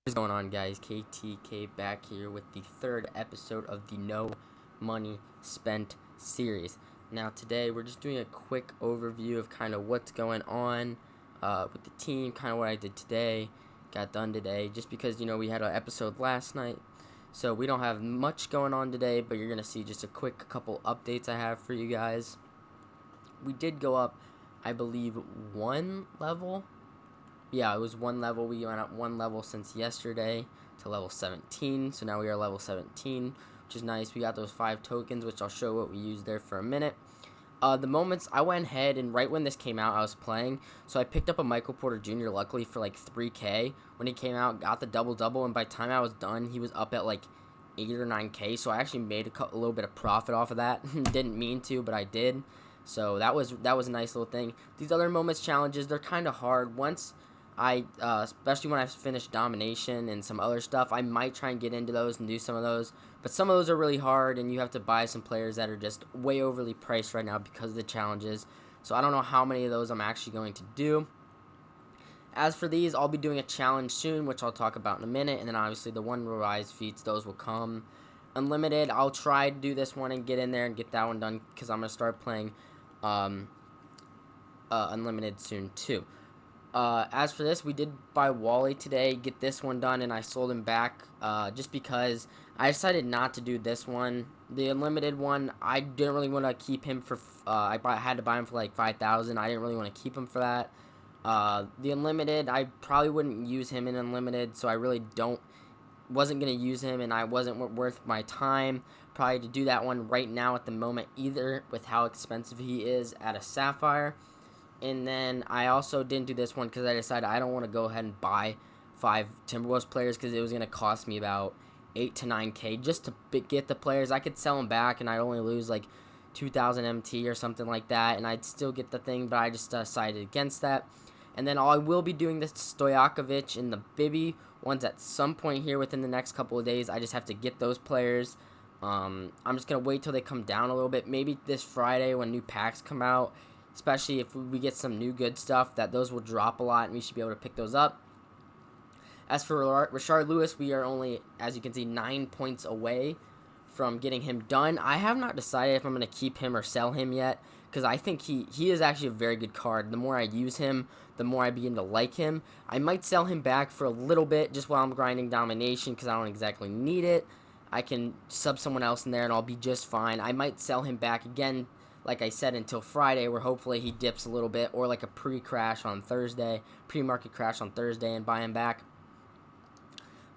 What's going on, guys? KTK back here with the third episode of the No Money Spent series. Now today we're just doing a quick overview of kind of what's going on with the team, kind of what I did today, got done today, just because we had an episode last night, so we don't have much going on today, but you're going to see just a quick couple updates I have for you guys. We did go up, I believe, one level. Yeah, it was one level. We went up one level since yesterday to level 17. So now we are level 17, which is nice. We got those 5 tokens, which I'll show what we used there for a minute. The moments I went ahead and right when this came out, I was playing. So I picked up a Michael Porter Jr. luckily for like 3K when he came out, got the double, and by the time I was done, he was up at like 8 or 9K. So I actually made a little bit of profit off of that. Didn't mean to, but I did. So that was a nice little thing. These other moments challenges, they're kind of hard. Once especially when I finish Domination and some other stuff, I might try and get into those and do some of those. But some of those are really hard, and you have to buy some players that are just way overly priced right now because of the challenges. So I don't know how many of those I'm actually going to do. As for these, I'll be doing a challenge soon, which I'll talk about in a minute. And then obviously the one Rise feats, those will come. Unlimited, I'll try to do this one and get in there and get that one done because I'm going to start playing Unlimited soon too. As for this, we did buy Wally today, get this one done, and I sold him back just because I decided not to do this one. The Unlimited one, I didn't really want to keep him for, I had to buy him for like 5,000. I didn't really want to keep him for that. The Unlimited, I probably wouldn't use him in Unlimited, so I really wasn't going to use him, and I wasn't worth my time probably to do that one right now at the moment either with how expensive he is at a Sapphire. And then I also didn't do this one because I decided I don't want to go ahead and buy 5 Timberwolves players because it was going to cost me about 8 to 9K just to get the players. I could sell them back and I'd only lose like 2,000 MT or something like that, and I'd still get the thing, but I just decided against that. And then I will be doing the Stojakovic and the Bibby ones at some point here within the next couple of days. I just have to get those players. I'm just going to wait till they come down a little bit. Maybe this Friday when new packs come out, especially if we get some new good stuff, that those will drop a lot and we should be able to pick those up. As for Rashard Lewis, we are only, as you can see, 9 points away from getting him done. I have not decided if I'm going to keep him or sell him yet because I think he is actually a very good card. The more I use him, the more I begin to like him. I might sell him back for a little bit just while I'm grinding Domination because I don't exactly need it. I can sub someone else in there and I'll be just fine. I might sell him back again, like I said, until Friday, where hopefully he dips a little bit, or like a pre-market crash on Thursday, and buy him back.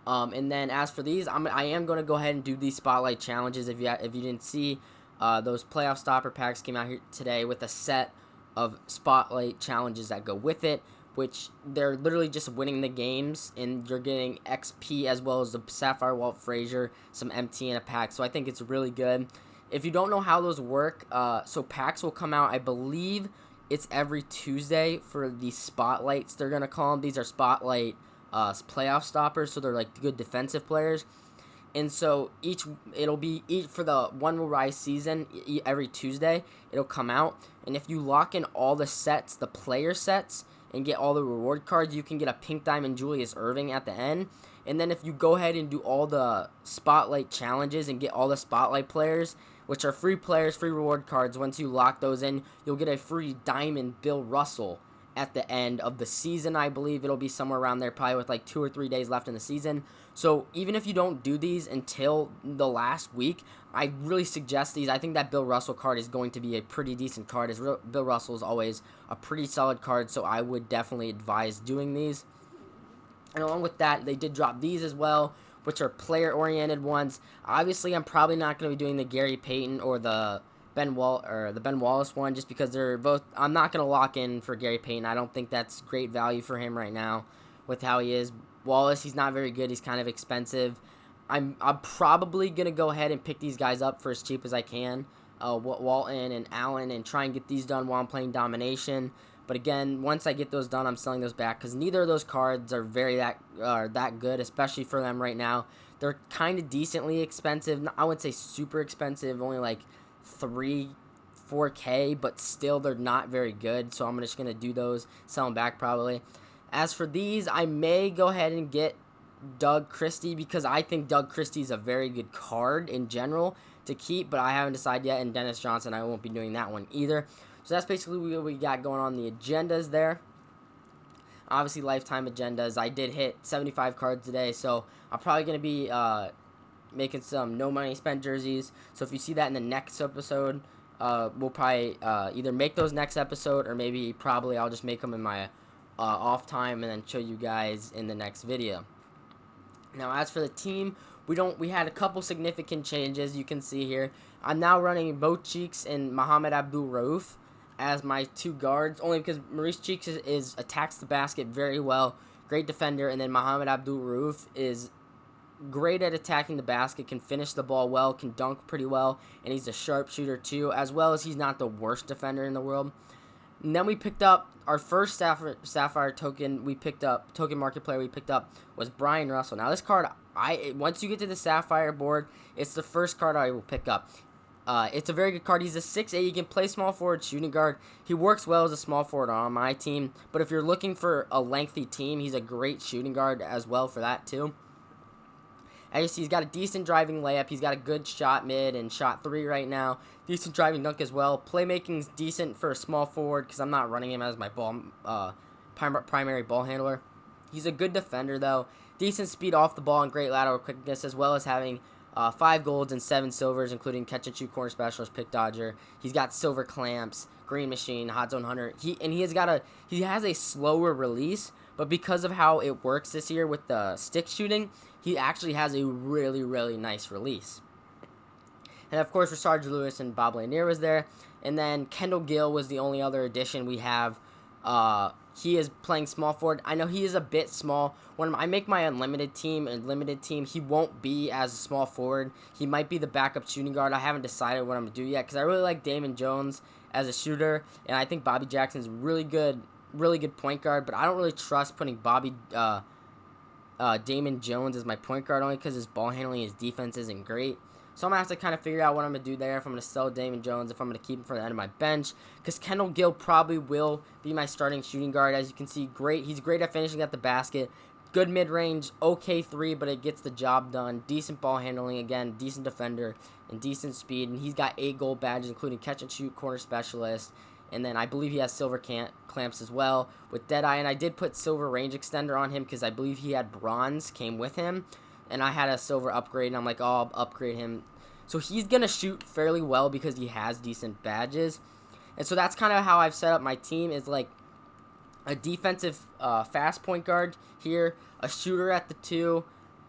And then as for these, I am going to go ahead and do these spotlight challenges. If you didn't see, those playoff stopper packs came out here today with a set of spotlight challenges that go with it, which they're literally just winning the games, and you're getting XP as well as the Sapphire Walt Frazier, some MT in a pack. So I think it's really good. If you don't know how those work, so packs will come out, I believe it's every Tuesday for the spotlights, they're going to call them. These are spotlight playoff stoppers, so they're like good defensive players. And so it'll be for the One Will Rise season, every Tuesday, it'll come out. And if you lock in all the sets, the player sets, and get all the reward cards, you can get a Pink Diamond Julius Erving at the end. And then if you go ahead and do all the spotlight challenges and get all the spotlight players, which are free players, free reward cards, once you lock those in, you'll get a free Diamond Bill Russell at the end of the season. I believe it'll be somewhere around there, probably with like 2 or 3 days left in the season. So even if you don't do these until the last week, I really suggest these. I think that Bill Russell card is going to be a pretty decent card. Bill Russell is always a pretty solid card, so I would definitely advise doing these. And along with that, they did drop these as well, which are player-oriented ones. Obviously, I'm probably not going to be doing the Gary Payton or the Ben Wallace one, just because they're both. I'm not going to lock in for Gary Payton. I don't think that's great value for him right now with how he is. Wallace, he's not very good. He's kind of expensive. I'm probably going to go ahead and pick these guys up for as cheap as I can. Walton and Allen, and try and get these done while I'm playing Domination. But again, once I get those done, I'm selling those back because neither of those cards are that good, especially for them right now. They're kind of decently expensive. I wouldn't say super expensive, only like 4K, but still they're not very good. So I'm just going to do those, sell them back probably. As for these, I may go ahead and get Doug Christie because I think Doug Christie is a very good card in general to keep, but I haven't decided yet. And Dennis Johnson, I won't be doing that one either. So that's basically what we got going on the agendas there. Obviously, lifetime agendas. I did hit 75 cards today, so I'm probably going to be making some no money spent jerseys. So if you see that in the next episode, we'll probably either make those next episode or maybe probably I'll just make them in my off time and then show you guys in the next video. Now, as for the team, we had a couple significant changes. You can see here. I'm now running Mo Cheeks and Mohamed Abdul Rauf as my two guards, only because Maurice Cheeks is attacks the basket very well, great defender, and then Mohamed Abdul Rauf is great at attacking the basket, can finish the ball well, can dunk pretty well, and he's a sharpshooter too, as well as he's not the worst defender in the world. And then we picked up our first Sapphire token. Token market player we picked up was Brian Russell. Now this card, once you get to the Sapphire board, it's the first card I will pick up. It's a very good card. He's a 6'8". He can play small forward, shooting guard. He works well as a small forward on my team. But if you're looking for a lengthy team, he's a great shooting guard as well for that too. As you see, he's got a decent driving layup. He's got a good shot mid and shot 3 right now. Decent driving dunk as well. Playmaking's decent for a small forward because I'm not running him as my primary ball handler. He's a good defender, though. Decent speed off the ball and great lateral quickness, as well as having 5 golds and 7 silvers, including catch and shoot, corner specialist, pick dodger. He's got silver clamps, green machine, hot zone hunter. He has a slower release, but because of how it works this year with the stick shooting, he actually has a really, really nice release. And of course, Rashard Lewis and Bob Lanier was there. And then Kendall Gill was the only other addition we have. He is playing small forward. I know he is a bit small. When I make my unlimited team and limited team, he won't be as a small forward. He might be the backup shooting guard. I haven't decided what I'm going to do yet because I really like Damon Jones as a shooter. And I think Bobby Jackson's really good point guard. But I don't really trust putting Damon Jones as my point guard only because his ball handling, his defense isn't great. So I'm going to have to kind of figure out what I'm going to do there, if I'm going to sell Damon Jones, if I'm going to keep him for the end of my bench. Because Kendall Gill probably will be my starting shooting guard. As you can see, he's great at finishing at the basket. Good mid-range, okay 3, but it gets the job done. Decent ball handling, again, decent defender, and decent speed. And he's got 8 gold badges, including catch and shoot, corner specialist. And then I believe he has silver clamps as well with Deadeye. And I did put silver range extender on him because I believe he had bronze came with him. And I had a silver upgrade, and I'm like, oh, I'll upgrade him. So he's going to shoot fairly well because he has decent badges. And so that's kind of how I've set up my team, is like a defensive fast point guard here, a shooter at the 2.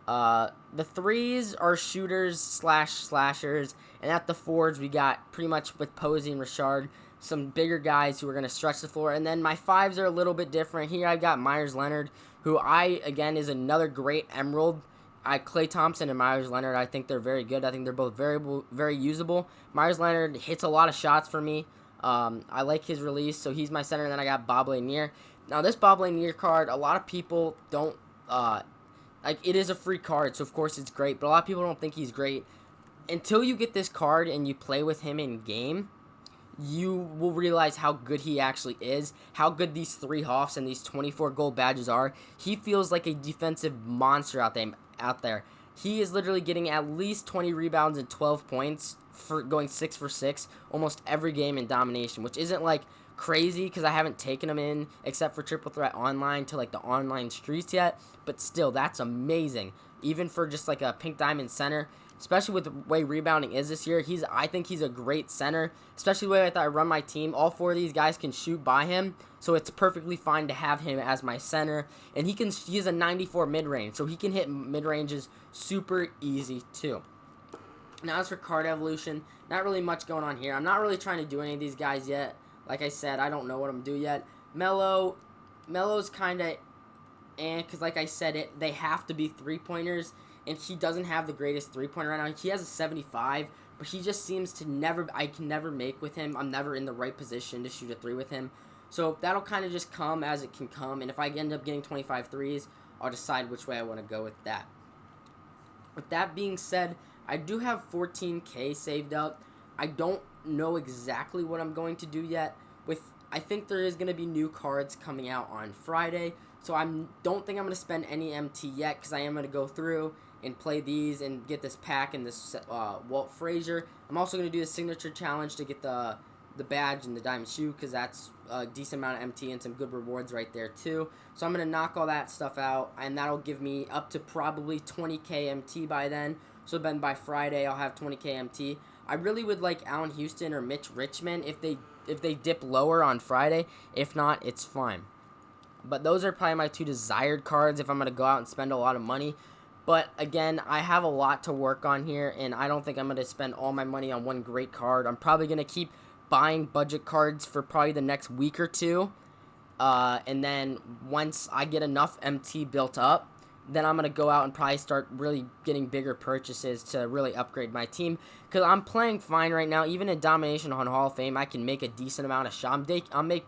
The 3s are shooters / slashers. And at the 4s, we got pretty much with Posey and Rashard, some bigger guys who are going to stretch the floor. And then my 5s are a little bit different. Here I've got Myers Leonard, who again, is another great emerald. Klay Thompson and Myers Leonard, I think they're very good. I think they're both very usable. Myers Leonard hits a lot of shots for me. I like his release, so he's my center. And then I got Bob Lanier. Now, this Bob Lanier card, a lot of people don't, it is a free card, so of course it's great, but a lot of people don't think he's great. Until you get this card and you play with him in game, you will realize how good he actually is, how good these 3 Hoffs and these 24 gold badges are. He feels like a defensive monster out there. He is literally getting at least 20 rebounds and 12 points for going 6 for 6 almost every game in domination, which isn't like crazy because I haven't taken him in except for Triple Threat Online to like the online streets yet, but still, that's amazing. Even for just like a pink diamond center, especially with the way rebounding is this year, I think he's a great center, especially the way I run my team. All 4 of these guys can shoot by him, so it's perfectly fine to have him as my center. And he has a 94 mid-range, so he can hit mid-ranges super easy too. Now, as for card evolution, not really much going on here. I'm not really trying to do any of these guys yet. Like I said, I don't know what I'm going to do yet. Melo's kind of because like I said, they have to be 3-pointers. And he doesn't have the greatest 3-pointer right now. He has a 75, but he just seems to I can never make with him. I'm never in the right position to shoot a 3 with him. So that'll kind of just come as it can come. And if I end up getting 25 threes, I'll decide which way I want to go with that. With that being said, I do have 14K saved up. I don't know exactly what I'm going to do yet. I think there is going to be new cards coming out on Friday. So I don't think I'm going to spend any MT yet, because I am going to go through and play these and get this pack and this Walt Frazier. I'm also going to do the signature challenge to get the badge and the diamond shoe, because that's a decent amount of MT and some good rewards right there too. So I'm going to knock all that stuff out, and that'll give me up to probably 20k MT by then. So then by Friday I'll have 20k MT. I really would like Allen Houston or Mitch Richmond if they dip lower on Friday. If not, it's fine. But those are probably my two desired cards if I'm going to go out and spend a lot of money. But again, I have a lot to work on here, and I don't think I'm going to spend all my money on one great card. I'm probably going to keep buying budget cards for probably the next week or two. And then once I get enough MT built up, then I'm going to go out and probably start really getting bigger purchases to really upgrade my team. Because I'm playing fine right now. Even in Domination on Hall of Fame, I can make a decent amount of shots. I'm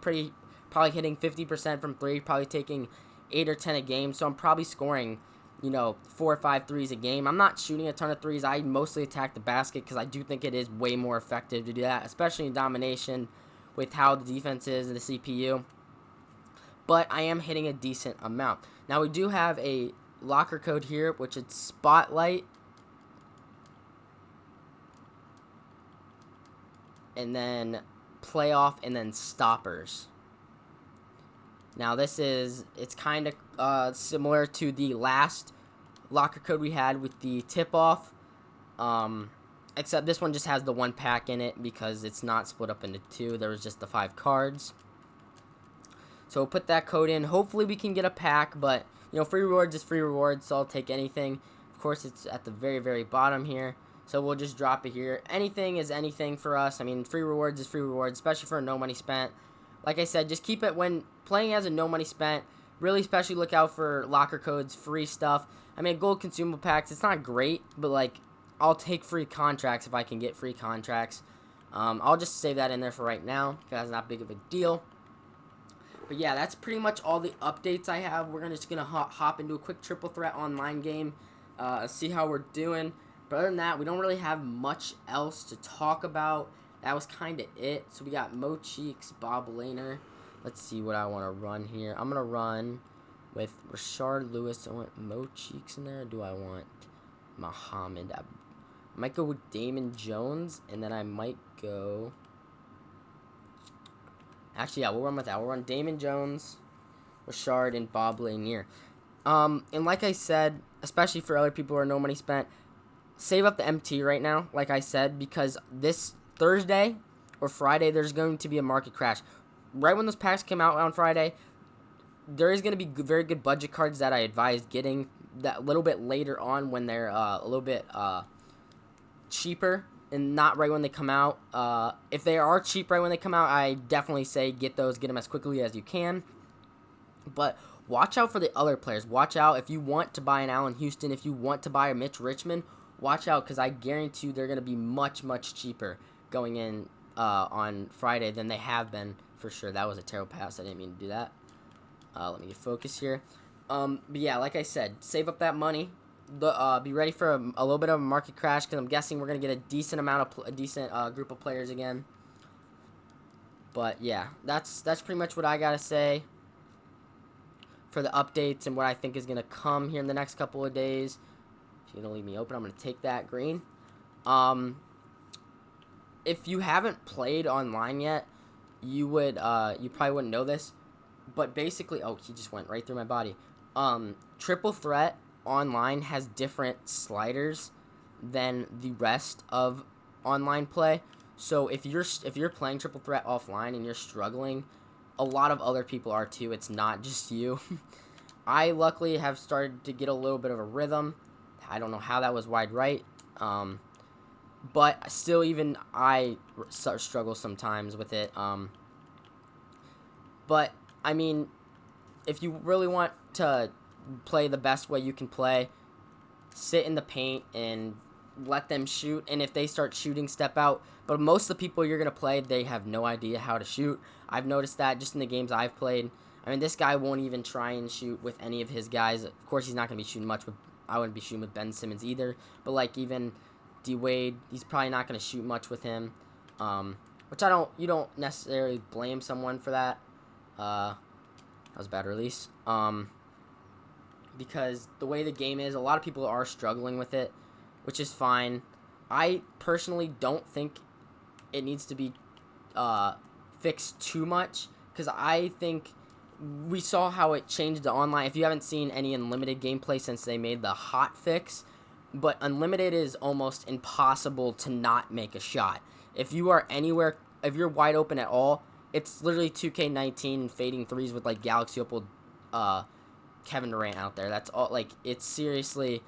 probably hitting 50% from 3, probably taking 8 or 10 a game. So I'm probably scoring, 4 or 5 threes a game. I'm not shooting a ton of threes. I mostly attack the basket because I do think it is way more effective to do that, especially in Domination with how the defense is and the CPU. But I am hitting a decent amount. Now we do have a locker code here, which is Spotlight, and then Playoff, and then Stoppers. Now it's kind of similar to the last locker code we had with the tip-off, except this one just has the 1 pack in it because it's not split up into 2. There was just the 5 cards. So we'll put that code in. Hopefully we can get a pack, but free rewards is free rewards, so I'll take anything. Of course, it's at the very, very bottom here, so we'll just drop it here. Anything is anything for us. I mean, free rewards is free rewards, especially for no money spent. Like I said, just keep it when playing as a no money spent. Really, especially look out for locker codes, free stuff. I mean, gold consumable packs, it's not great, but like, I'll take free contracts if I can get free contracts. I'll just save that in there for right now because it's not big of a deal. But yeah, that's pretty much all the updates I have. We're just going to hop into a quick triple threat online game, see how we're doing. But other than that, we don't really have much else to talk about. That was kind of it. So we got Mo Cheeks, Bob Laner. Let's see what I want to run here. I'm going to run with Rashard Lewis. I want Mo Cheeks in there. Or do I want Muhammad? I might go with Damon Jones, and then I might go... Actually, yeah, we'll run with that. We'll run Damon Jones, Rashard, and Bob Lanier. And like I said, especially for other people who are no money spent, save up the MT right now, like I said, because this Thursday or Friday, there's going to be a market crash. Right when those packs came out on Friday, there is going to be very good budget cards that I advise getting that little bit later on when they're a little bit cheaper. And not right when they come out. If they are cheap right when they come out, I definitely say get them as quickly as you can. But watch out for the other players. Watch out if you want to buy an Allen Houston, if you want to buy a Mitch Richmond, watch out because I guarantee you they're going to be much, much cheaper going in on Friday than they have been for sure. That was a terrible pass. I didn't mean to do that. Let me get focused here. But yeah, like I said, save up that money. Be ready for a little bit of a market crash because I'm guessing we're gonna get a decent group of players again. But yeah, that's pretty much what I gotta say for the updates and what I think is gonna come here in the next couple of days. If you're gonna leave me open, I'm gonna take that green. If you haven't played online yet, you probably wouldn't know this, but basically, oh, he just went right through my body. Triple threat online has different sliders than the rest of online play. So if you're playing triple threat offline and you're struggling, a lot of other people are too. It's not just you. I luckily have started to get a little bit of a rhythm. I don't know how that was wide right. But still, even I struggle sometimes with it. But I mean, if you really want to play the best way you can play, sit in the paint and let them shoot, and if they start shooting, step out. But most of the people you're going to play, they have no idea how to shoot. I've noticed that just in the games I've played. I mean, this guy won't even try and shoot with any of his guys. Of course, he's not going to be shooting much, but I wouldn't be shooting with Ben Simmons either. But like even D-Wade, he's probably not going to shoot much with him, which you don't necessarily blame someone for that. That was a bad release. Because the way the game is, a lot of people are struggling with it, which is fine. I personally don't think it needs to be fixed too much, because I think we saw how it changed the online. If you haven't seen any Unlimited gameplay since they made the hot fix, but Unlimited is almost impossible to not make a shot. If you are anywhere, if you're wide open at all, it's literally 2K19 fading threes with like Galaxy Opal Kevin Durant out there. That's all. Like, it's seriously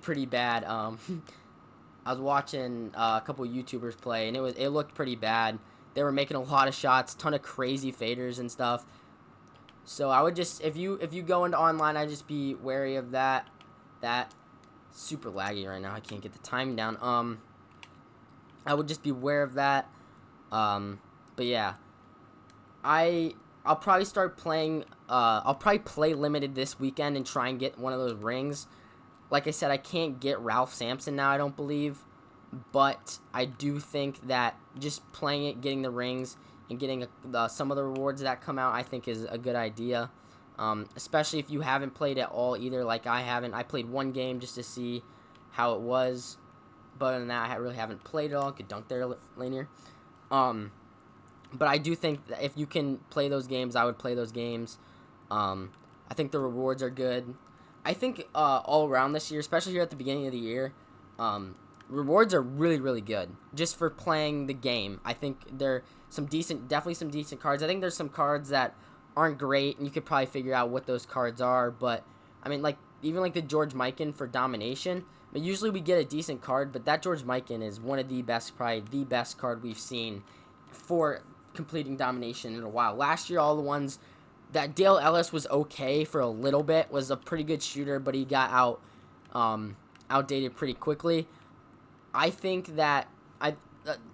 pretty bad. I was watching a couple YouTubers play, and it looked pretty bad. They were making a lot of shots, ton of crazy faders and stuff. So I would just, if you go into online, I'd just be wary of that. That super laggy right now. I can't get the timing down. I would just be aware of that. But yeah, I'll probably start playing. I'll probably play limited this weekend and try and get one of those rings. Like I said, I can't get Ralph Sampson now, I don't believe. But I do think that just playing it, getting the rings, and getting some of the rewards that come out, I think is a good idea. Especially if you haven't played at all either, like I haven't. I played one game just to see how it was. But other than that, I really haven't played at all. Good dunk there, Lanier. But I do think that if you can play those games, I would play those games. I think the rewards are good. I think all around this year, especially here at the beginning of the year, rewards are really, really good just for playing the game. I think there are definitely some decent cards. I think there's some cards that aren't great, and you could probably figure out what those cards are. But I mean, like even like the George Mikan for domination. But usually we get a decent card, but that George Mikan is one of the best, probably the best card we've seen for completing domination in a while. Last year, all the ones that Dale Ellis was okay for a little bit, was a pretty good shooter, but he got outdated pretty quickly. I think that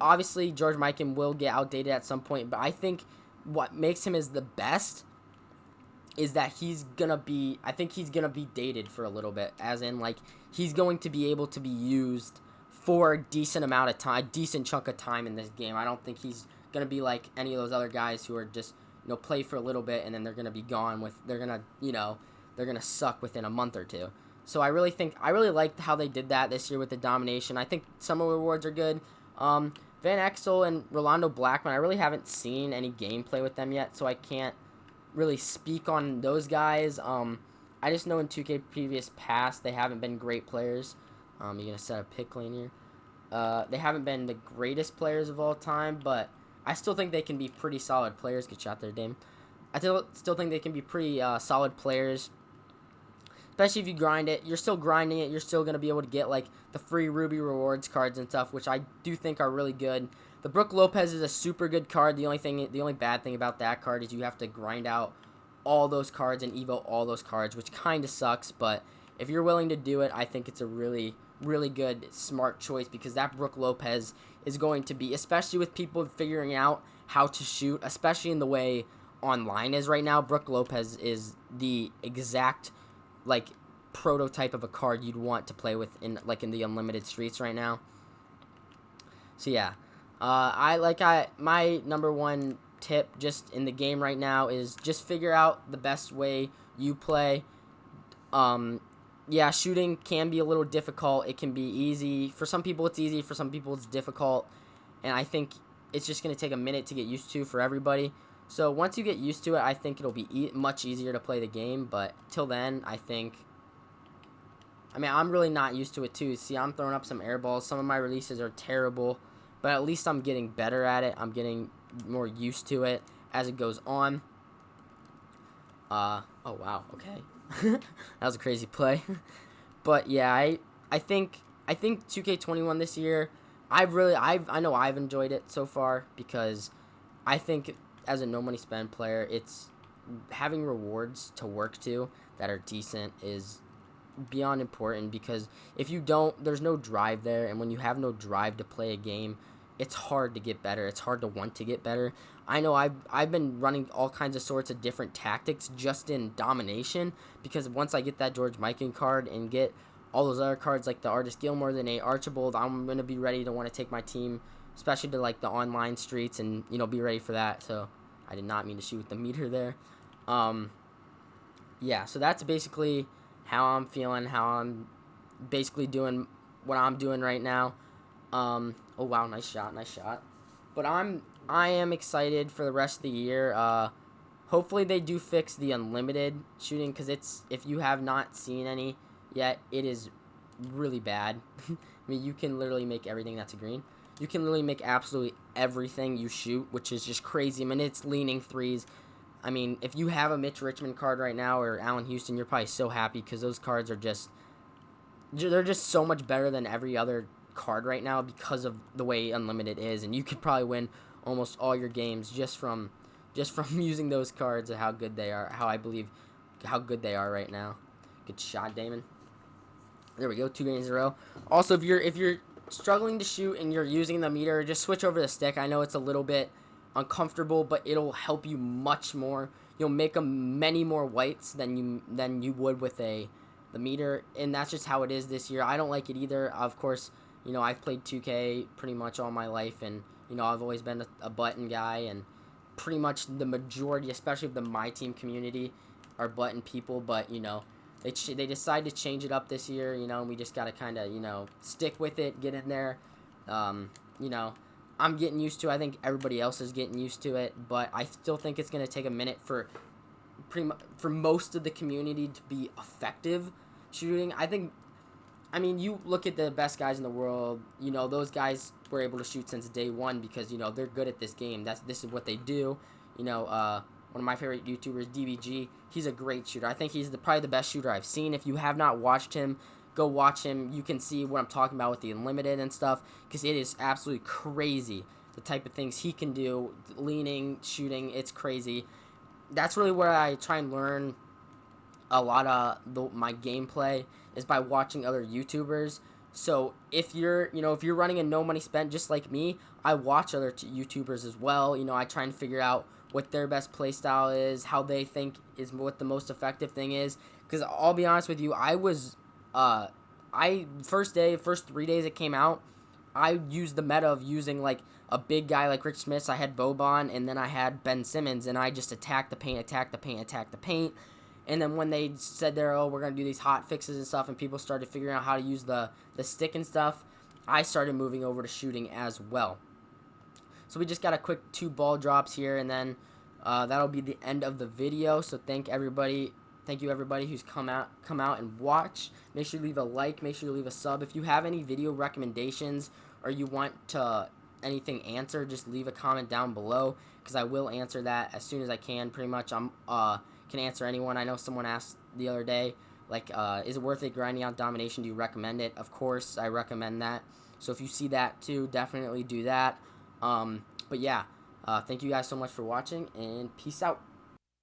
obviously George Mikan will get outdated at some point, but I think what makes him is the best is that he's gonna be dated for a little bit, as in like he's going to be able to be used for a decent amount of time, a decent chunk of time in this game. I don't think he's gonna be like any of those other guys who are just play for a little bit and then they're gonna be gone they're gonna suck within a month or two. So I really liked how they did that this year with the domination. I think some of the rewards are good. Van Exel and Rolando Blackman, I really haven't seen any gameplay with them yet, so I can't really speak on those guys. I just know in 2K previous past they haven't been great players. You're gonna set a pick lane here. They haven't been the greatest players of all time, but I still think they can be pretty solid players. Good shot there, Dame. I still think they can be pretty solid players. Especially if you grind it. You're still grinding it. You're still going to be able to get like the free Ruby rewards cards and stuff, which I do think are really good. The Brook Lopez is a super good card. The only bad thing about that card is you have to grind out all those cards and evo all those cards, which kind of sucks. But if you're willing to do it, I think it's a really, really good, smart choice, because that Brook Lopez is going to be, especially with people figuring out how to shoot, especially in the way online is right now, Brook Lopez is the exact like prototype of a card you'd want to play with in the Unlimited streets right now. So yeah, my number one tip just in the game right now is just figure out the best way you play. Yeah, shooting can be a little difficult. It can be easy. For some people it's easy, for some people it's difficult. And I think it's just going to take a minute to get used to for everybody. So once you get used to it, I think it'll be much easier to play the game. But till then, I'm really not used to it too. See, I'm throwing up some air balls. Some of my releases are terrible, but at least I'm getting better at it. I'm getting more used to it as it goes on. Oh wow, okay. That was a crazy play. But yeah, I think 2K21 this year, I know I've enjoyed it so far, because I think as a no money spend player, it's having rewards to work to that are decent is beyond important, because if you don't, there's no drive there, and when you have no drive to play a game, it's hard to get better. It's hard to want to get better. I know I've been running all kinds of sorts of different tactics just in domination, because once I get that George Mikan card and get all those other cards like the Artist Gilmore, the Nate Archibald, I'm going to be ready to want to take my team, especially to like the online streets, and be ready for that. So I did not mean to shoot with the meter there. Um, yeah, so that's basically how I'm feeling, how I'm basically doing what I'm doing right now. Oh wow, nice shot, nice shot. But I am excited for the rest of the year. Hopefully they do fix the unlimited shooting, because it's, if you have not seen any yet, it is really bad. I mean, you can literally make everything that's a green. You can literally make absolutely everything you shoot, which is just crazy. I mean, it's leaning threes. I mean, if you have a Mitch Richmond card right now or Allen Houston, you're probably so happy, because those cards are just, they're just so much better than every other card right now because of the way unlimited is, and you could probably win almost all your games just from using those cards and how good they are, how I believe how good they are right now. Good shot, Damon. There we go, 2 games in a row. Also, if you're struggling to shoot and you're using the meter, just switch over the stick. I know it's a little bit uncomfortable, but it'll help you much more. You'll make many more whites than you would with the meter, and that's just how it is this year. I don't like it either. Of course, I've played 2K pretty much all my life, and I've always been a button guy, and pretty much the majority, especially of the my team community, are button people. But they decided to change it up this year, and we just got to kind of, stick with it, get in there. Um, you know, I'm getting used to it. I think everybody else is getting used to it, but I still think it's going to take a minute for for most of the community to be effective shooting. I mean, you look at the best guys in the world, those guys were able to shoot since day one because, they're good at this game. This is what they do. One of my favorite YouTubers, DBG, he's a great shooter. I think he's probably the best shooter I've seen. If you have not watched him, go watch him. You can see what I'm talking about with the unlimited and stuff, because it is absolutely crazy the type of things he can do, leaning, shooting. It's crazy. That's really where I try and learn a lot of my gameplay, is by watching other YouTubers. So if you're running a no money spent just like me, I watch other YouTubers as well. I try and figure out what their best play style is, how they think is what the most effective thing is. Because I'll be honest with you, first 3 days it came out, I used the meta of using like a big guy like Rich Smith. I had Boban, and then I had Ben Simmons, and I just attacked the paint, attacked the paint, attacked the paint. And then when they said we're going to do these hot fixes and stuff, and people started figuring out how to use the stick and stuff, I started moving over to shooting as well. So we just got a quick 2 ball drops here, and then that'll be the end of the video. So thank you everybody who's come out and watch. Make sure you leave a like, make sure you leave a sub. If you have any video recommendations, or you want anything answered, just leave a comment down below, because I will answer that as soon as I can. Pretty much I'm can answer anyone. I know someone asked the other day, like, is it worth it grinding out domination? Do you recommend it? Of course, I recommend that. So if you see that too, definitely do that. But yeah, thank you guys so much for watching, and peace out.